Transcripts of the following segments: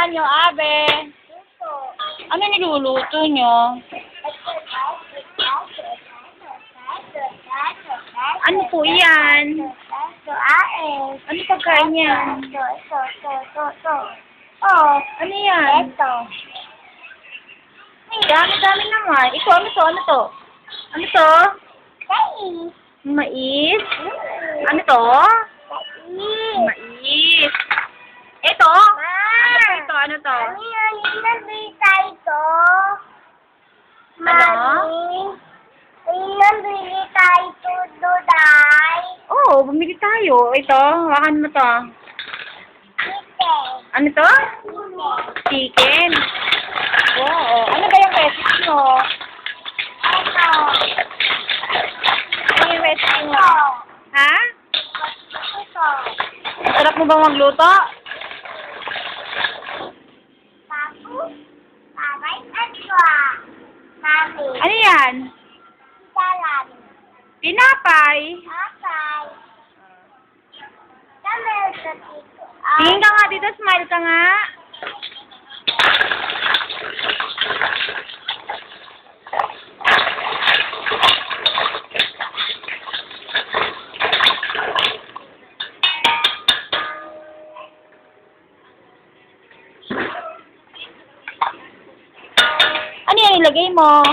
yan, yung abe. Ano niluluto nyo? Ano po yan? Ano pagkain yan? Oh, Ano yan? ito. Dami-dami naman. Ito, ano to? Ano to? Ano to? Mais. Mais? Ano to? Mais. Ito? Ito, ano to? Ano yan? Inabita ito. Ano? Inabili tayo tuday. Oo, bumili tayo. Ito, hawakan mo to. Chicken. Ano to? Chicken. Chicken. Wow. Ano ba yung recipe mo? Ito. Ano yung recipe mo? Ito. Ha? Ito. Sarap mo ba magluto? Tapos, babay at kwa. Mami. Ano yan? Salam. Pinapay. Apay. Kami ito dito. Tingin ka nga dito, smile ka nga. Ano yan ilagay mo?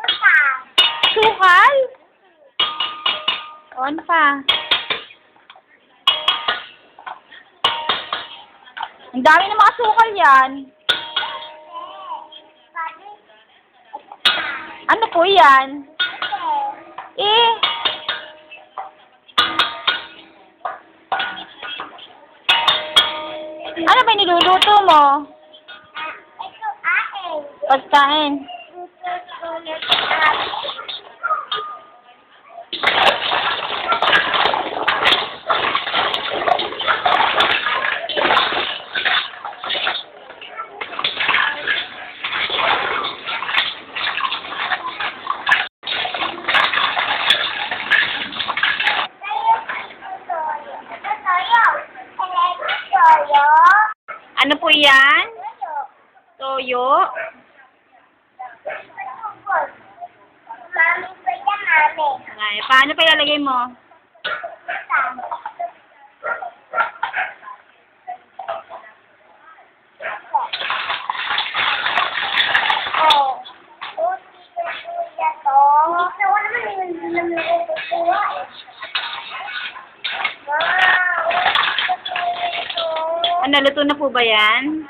Suka. Sukal? O, ano pa? Ang dami ng mga sukal yan. Ano po yan? Eh. Ano ba niluluto mo? Ito akin. Pagkain. Ano po yan? Toyo. Mami pa yan, mami. Ay, paano pa ilalagay mo? Ano, luto na po ba yan?